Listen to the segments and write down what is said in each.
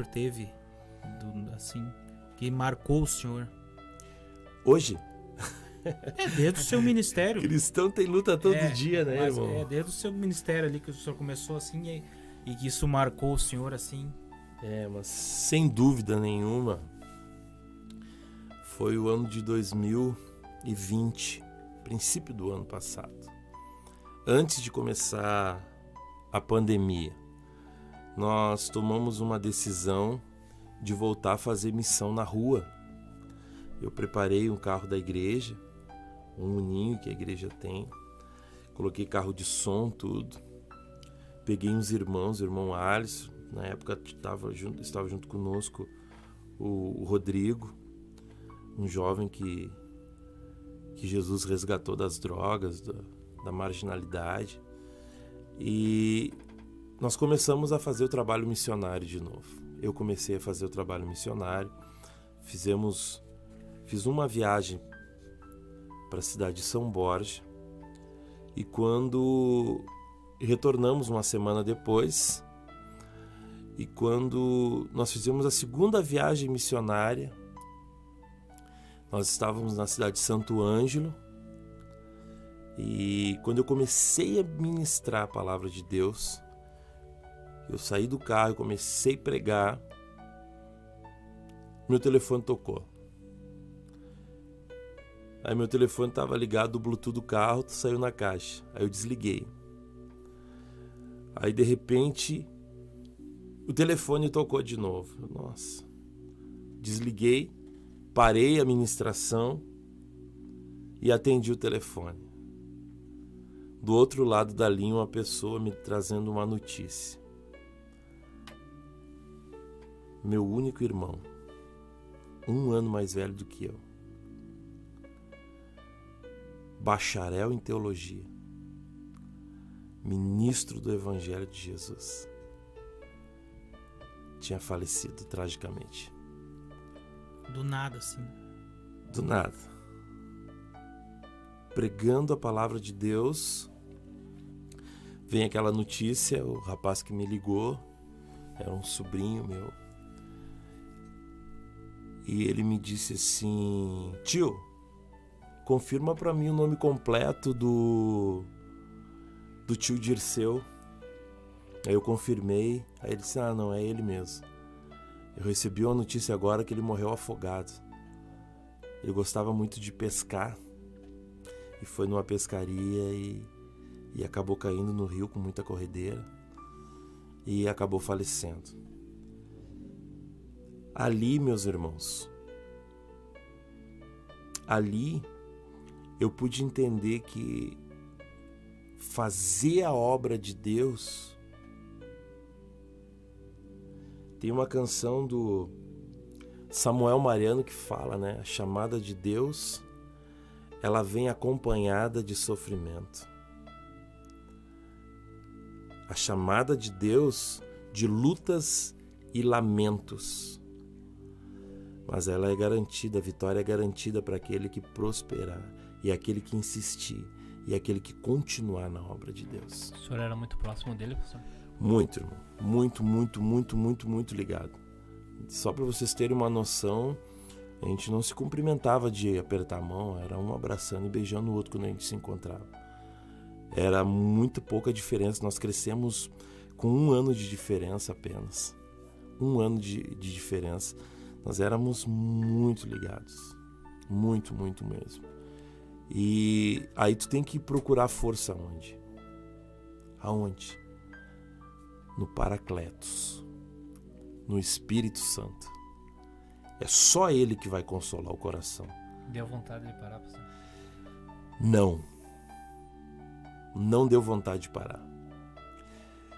o senhor teve, assim, que marcou o senhor? Hoje? Desde o seu ministério. Cristão tem luta todo dia, né, irmão? Desde o seu ministério ali que o senhor começou assim e que isso marcou o senhor assim. Mas sem dúvida nenhuma, foi o ano de 2020, princípio do ano passado. Antes de começar a pandemia, nós tomamos uma decisão de voltar a fazer missão na rua. Eu preparei um carro da igreja, um uninho que a igreja tem, coloquei carro de som, tudo. Peguei uns irmãos, o irmão Alisson, na época estava junto conosco o Rodrigo, um jovem que Jesus resgatou das drogas, da marginalidade. E nós começamos a fazer o trabalho missionário de novo. Eu comecei a fazer o trabalho missionário, fiz uma viagem para a cidade de São Borja, e quando retornamos uma semana depois, e quando nós fizemos a segunda viagem missionária, nós estávamos na cidade de Santo Ângelo, e quando eu comecei a ministrar a palavra de Deus, eu saí do carro e comecei a pregar, meu telefone tocou. Aí meu telefone estava ligado, o Bluetooth do carro saiu na caixa. Aí eu desliguei. Aí de repente o telefone tocou de novo. Nossa. Desliguei, parei a ministração e atendi o telefone. Do outro lado da linha, uma pessoa me trazendo uma notícia. Meu único irmão, 1 ano mais velho do que eu, bacharel em teologia, ministro do Evangelho de Jesus, tinha falecido tragicamente. Do nada, assim. Do nada. Pregando a palavra de Deus, vem aquela notícia, o rapaz que me ligou, era um sobrinho meu, e ele me disse assim: tio, confirma para mim o nome completo do tio Dirceu. Aí eu confirmei, aí ele disse: não, é ele mesmo. Eu recebi uma notícia agora que ele morreu afogado. Ele gostava muito de pescar e foi numa pescaria e acabou caindo no rio com muita corredeira e acabou falecendo. Ali, meus irmãos, ali eu pude entender que fazer a obra de Deus, tem uma canção do Samuel Mariano que fala, né? A chamada de Deus, ela vem acompanhada de sofrimento. A chamada de Deus, de lutas e lamentos. Mas ela é garantida, a vitória é garantida para aquele que prosperar, e aquele que insistir, e aquele que continuar na obra de Deus. O senhor era muito próximo dele, professor? Muito, irmão. Muito ligado. Só para vocês terem uma noção, a gente não se cumprimentava de apertar a mão, era um abraçando e beijando o outro quando a gente se encontrava. Era muito pouca diferença, nós crescemos com 1 ano de diferença apenas. 1 ano de diferença. Nós éramos muito ligados. Muito mesmo. E aí tu tem que procurar força onde? Aonde? No Paracletos, no Espírito Santo. É só Ele que vai consolar o coração. Deu vontade de parar, professor? Não deu vontade de parar.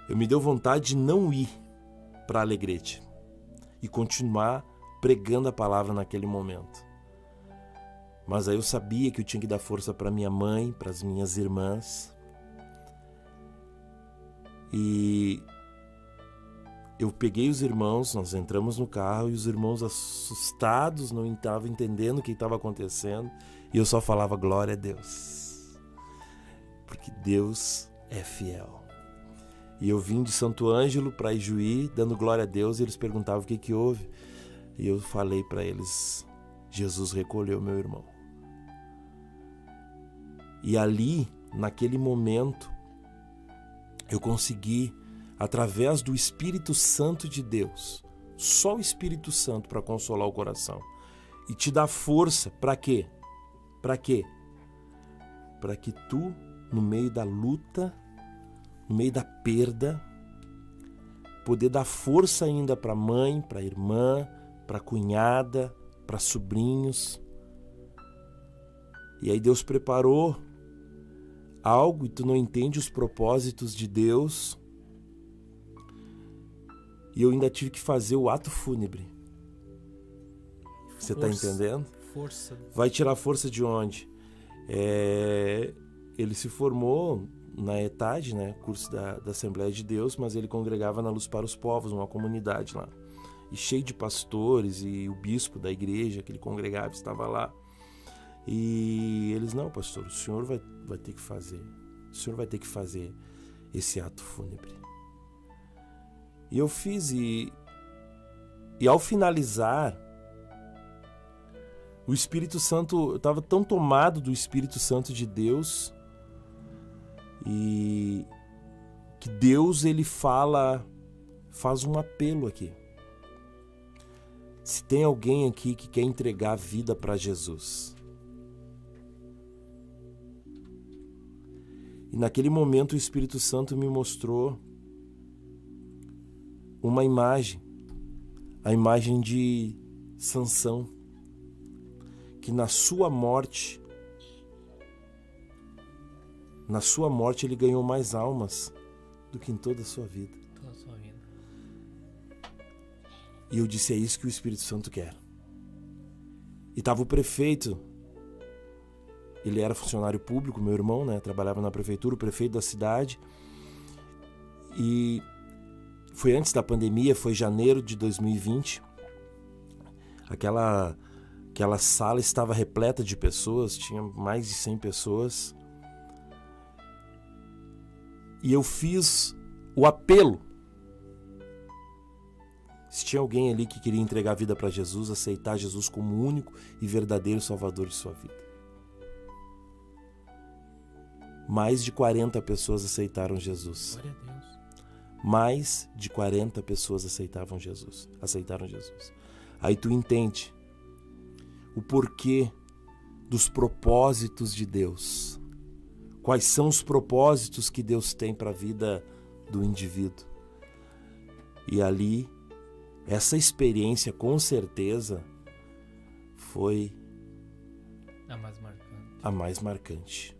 Eu me deu vontade de não ir para Alegrete e continuar pregando a palavra naquele momento. Mas aí eu sabia que eu tinha que dar força para minha mãe, para as minhas irmãs. E eu peguei os irmãos, nós entramos no carro e os irmãos assustados, não estavam entendendo o que estava acontecendo. E eu só falava glória a Deus. Porque Deus é fiel. E eu vim de Santo Ângelo para Ijuí, dando glória a Deus, e eles perguntavam o que houve. E eu falei para eles, Jesus recolheu meu irmão. E ali, naquele momento, eu consegui, através do Espírito Santo de Deus, só o Espírito Santo para consolar o coração, e te dar força, para quê? Para quê? Para que tu, no meio da luta, no meio da perda, poder dar força ainda para a mãe, para a irmã, para a cunhada, para sobrinhos. E aí Deus preparou algo e tu não entende os propósitos de Deus. E eu ainda tive que fazer o ato fúnebre. Você está entendendo? Força. Vai tirar força de onde? Ele se formou na ETAD, né, curso da Assembleia de Deus, mas ele congregava na Luz para os Povos, uma comunidade lá. E cheio de pastores, e o bispo da igreja que ele congregava estava lá. E eles, não, pastor, o senhor vai ter que fazer. O senhor vai ter que fazer esse ato fúnebre. E eu fiz, e ao finalizar, o Espírito Santo, eu estava tão tomado do Espírito Santo de Deus, e que Deus, ele faz um apelo aqui. Se tem alguém aqui que quer entregar a vida para Jesus. E naquele momento o Espírito Santo me mostrou uma imagem, a imagem de Sansão, que na sua morte ele ganhou mais almas do que em toda a sua vida. Toda a sua vida. E eu disse, é isso que o Espírito Santo quer. E estava o prefeito, ele era funcionário público, meu irmão, né? Trabalhava na prefeitura, o prefeito da cidade. E foi antes da pandemia, foi janeiro de 2020. Aquela sala estava repleta de pessoas, tinha mais de 100 pessoas. E eu fiz o apelo. Se tinha alguém ali que queria entregar a vida para Jesus, aceitar Jesus como o único e verdadeiro Salvador de sua vida. Mais de 40 pessoas aceitaram Jesus. Glória a Deus. Mais de 40 pessoas aceitaram Jesus. Aí tu entende o porquê dos propósitos de Deus. Quais são os propósitos que Deus tem para a vida do indivíduo. E ali, essa experiência com certeza foi a mais marcante.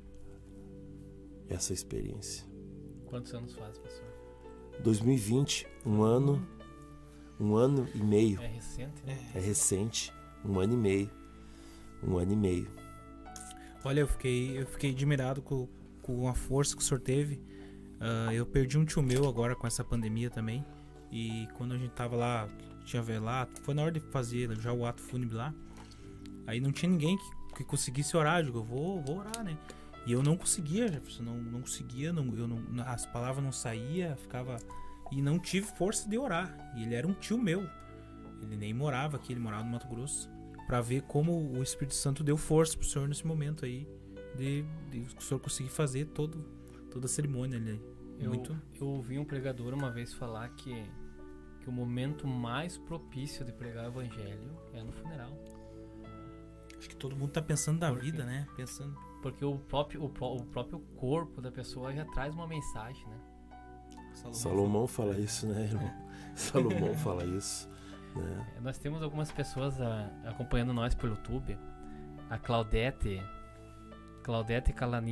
Essa experiência. Quantos anos faz, pastor? 2020, um ano e meio. É recente, né? É recente, um ano e meio. Olha, eu fiquei admirado com a força que o senhor teve. Eu perdi um tio meu agora com essa pandemia também. E quando a gente tava lá, tinha velado, foi na hora de fazer já o ato fúnebre lá. Aí não tinha ninguém que conseguisse orar. Eu digo, eu vou orar, né? E eu não conseguia, Jefferson, não conseguia, as palavras não saíam, ficava... E não tive força de orar. E ele era um tio meu. Ele nem morava aqui, ele morava no Mato Grosso. Pra ver como o Espírito Santo deu força pro senhor nesse momento aí. De o senhor conseguir fazer toda a cerimônia ali. Eu ouvi um pregador uma vez falar que o momento mais propício de pregar o evangelho é no funeral. Acho que todo mundo tá pensando da vida, né? Porque o próprio corpo da pessoa já traz uma mensagem, né? Salomão fala isso, né, irmão? Salomão fala isso, né? Nós temos algumas pessoas acompanhando nós pelo YouTube. A Claudete Calani